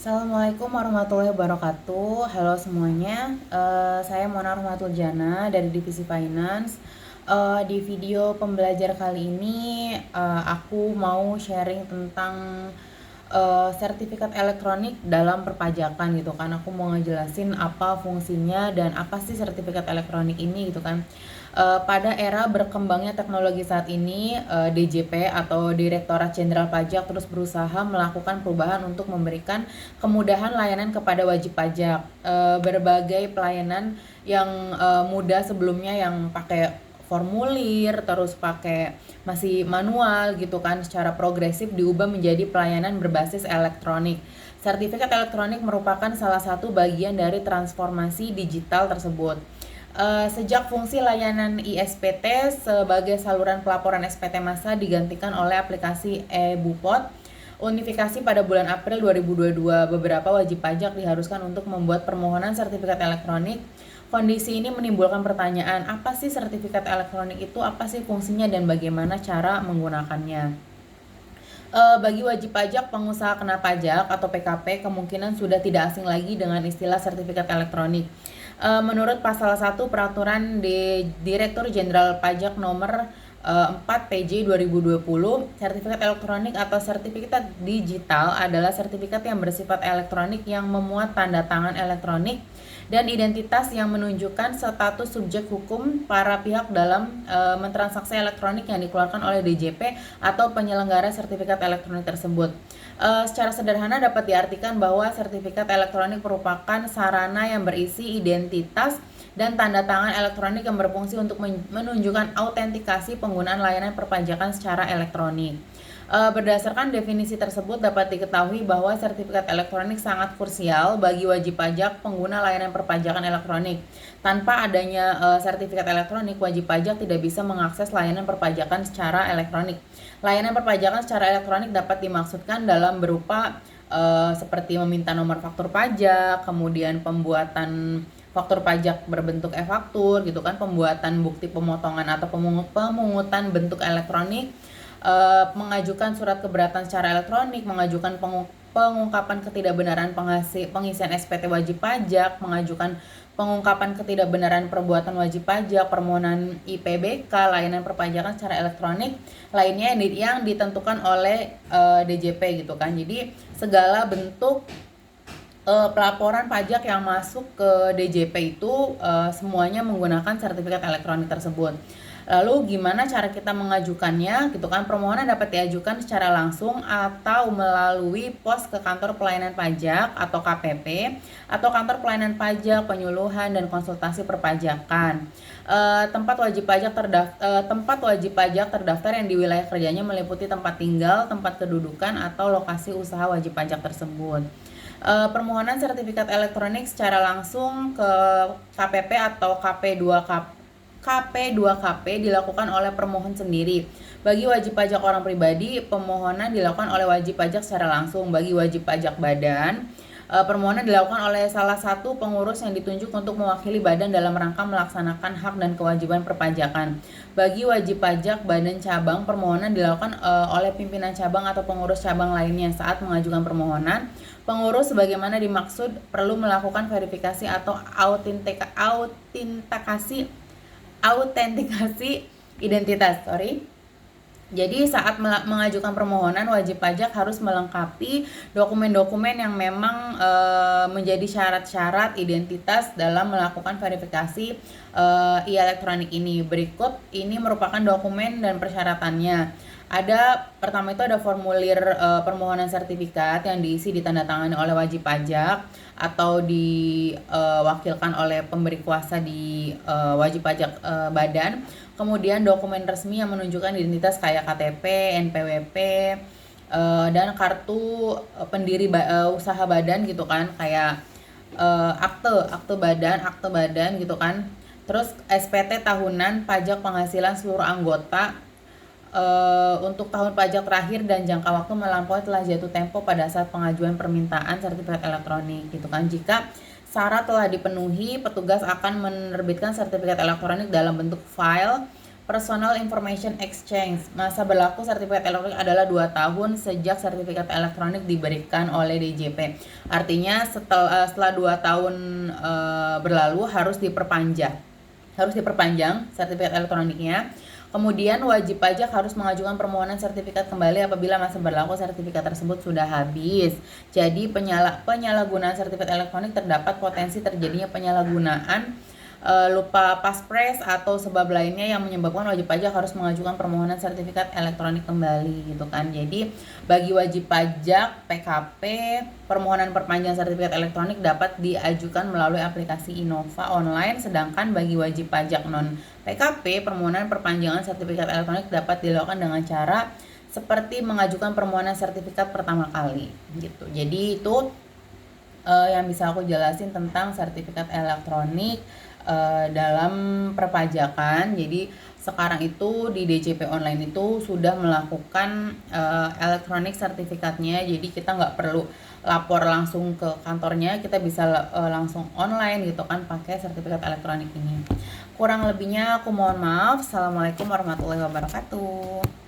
Assalamualaikum warahmatullahi wabarakatuh. Halo semuanya, saya Mona Rahmatul Jana dari Divisi Finance. Di video pembelajar kali ini, aku mau sharing tentang sertifikat elektronik dalam perpajakan gitu kan. Aku mau ngejelasin apa fungsinya dan apa sih sertifikat elektronik ini gitu kan. Pada era berkembangnya teknologi saat ini, DJP atau Direktorat Jenderal Pajak terus berusaha melakukan perubahan untuk memberikan kemudahan layanan kepada wajib pajak. Berbagai pelayanan yang mudah sebelumnya yang pakai formulir terus pakai masih manual gitu kan, secara progresif diubah menjadi pelayanan berbasis elektronik. Sertifikat elektronik merupakan salah satu bagian dari transformasi digital tersebut. Sejak fungsi layanan ISPT sebagai saluran pelaporan SPT massa digantikan oleh aplikasi e-Bupot, unifikasi pada bulan April 2022, beberapa wajib pajak diharuskan untuk membuat permohonan sertifikat elektronik. Kondisi ini menimbulkan pertanyaan, apa sih sertifikat elektronik itu, apa sih fungsinya, dan bagaimana cara menggunakannya. Bagi wajib pajak, pengusaha kena pajak atau PKP kemungkinan sudah tidak asing lagi dengan istilah sertifikat elektronik. Menurut pasal 1 Peraturan Direktur Jenderal Pajak nomor 4 PJ 2020, sertifikat elektronik atau sertifikat digital adalah sertifikat yang bersifat elektronik yang memuat tanda tangan elektronik dan identitas yang menunjukkan status subjek hukum para pihak dalam mentransaksi elektronik yang dikeluarkan oleh DJP atau penyelenggara sertifikat elektronik tersebut. Secara sederhana dapat diartikan bahwa sertifikat elektronik merupakan sarana yang berisi identitas dan tanda tangan elektronik yang berfungsi untuk menunjukkan autentikasi penggunaan layanan perpajakan secara elektronik. Berdasarkan definisi tersebut dapat diketahui bahwa sertifikat elektronik sangat krusial bagi wajib pajak pengguna layanan perpajakan elektronik. Tanpa adanya sertifikat elektronik, wajib pajak tidak bisa mengakses layanan perpajakan secara elektronik. Layanan perpajakan secara elektronik dapat dimaksudkan dalam berupa seperti meminta nomor faktur pajak, kemudian pembuatan faktur pajak berbentuk e-faktur gitu kan, pembuatan bukti pemotongan atau pemungutan bentuk elektronik, mengajukan surat keberatan secara elektronik, mengajukan pengungkapan ketidakbenaran pengisian SPT wajib pajak, mengajukan pengungkapan ketidakbenaran perbuatan wajib pajak, permohonan IPBK, layanan perpajakan secara elektronik lainnya yang ditentukan oleh DJP gitu kan. Jadi segala bentuk pelaporan pajak yang masuk ke DJP itu semuanya menggunakan sertifikat elektronik tersebut. Lalu gimana cara kita mengajukannya gitu kan? Permohonan dapat diajukan secara langsung atau melalui pos ke kantor pelayanan pajak atau KPP atau kantor pelayanan pajak, penyuluhan dan konsultasi perpajakan. Tempat wajib pajak terdaftar yang di wilayah kerjanya meliputi tempat tinggal, tempat kedudukan atau lokasi usaha wajib pajak tersebut. Permohonan sertifikat elektronik secara langsung ke KPP atau KP2KP dilakukan oleh permohon sendiri. Bagi wajib pajak orang pribadi, permohonan dilakukan oleh wajib pajak secara langsung. Bagi wajib pajak badan, permohonan dilakukan oleh salah satu pengurus yang ditunjuk untuk mewakili badan dalam rangka melaksanakan hak dan kewajiban perpajakan. Bagi wajib pajak badan cabang, permohonan dilakukan oleh pimpinan cabang atau pengurus cabang lainnya. Saat mengajukan permohonan, pengurus sebagaimana dimaksud perlu melakukan verifikasi atau autentikasi identitas. Jadi saat mengajukan permohonan, wajib pajak harus melengkapi dokumen-dokumen yang memang menjadi syarat-syarat identitas dalam melakukan verifikasi e-elektronik ini. Berikut ini merupakan dokumen dan persyaratannya. Pertama itu ada formulir permohonan sertifikat yang diisi ditandatangani oleh wajib pajak atau diwakilkan oleh pemberi kuasa di wajib pajak badan. Kemudian dokumen resmi yang menunjukkan identitas kayak KTP, NPWP, dan kartu pendiri usaha badan gitu kan, kayak akte badan gitu kan. Terus SPT tahunan pajak penghasilan seluruh anggota untuk tahun pajak terakhir dan jangka waktu melampaui telah jatuh tempo pada saat pengajuan permintaan sertifikat elektronik gitu kan. Jika syarat telah dipenuhi, petugas akan menerbitkan sertifikat elektronik dalam bentuk file Personal Information Exchange. Masa berlaku sertifikat elektronik adalah 2 tahun sejak sertifikat elektronik diberikan oleh DJP. Artinya setelah 2 tahun berlalu harus diperpanjang sertifikat elektroniknya. Kemudian wajib pajak harus mengajukan permohonan sertifikat kembali apabila masa berlaku sertifikat tersebut sudah habis. Jadi penyalahgunaan sertifikat elektronik terdapat potensi terjadinya penyalahgunaan lupa paspres atau sebab lainnya yang menyebabkan wajib pajak harus mengajukan permohonan sertifikat elektronik kembali gitu kan. Jadi bagi wajib pajak PKP, permohonan perpanjangan sertifikat elektronik dapat diajukan melalui aplikasi Innova online, sedangkan bagi wajib pajak non PKP, permohonan perpanjangan sertifikat elektronik dapat dilakukan dengan cara seperti mengajukan permohonan sertifikat pertama kali gitu. Jadi itu yang bisa aku jelasin tentang sertifikat elektronik dalam perpajakan. Jadi sekarang itu di DJP online itu sudah melakukan elektronik sertifikatnya. Jadi kita nggak perlu lapor langsung ke kantornya, kita bisa langsung online gitu kan pakai sertifikat elektronik ini. Kurang lebihnya aku mohon maaf. Assalamualaikum warahmatullahi wabarakatuh.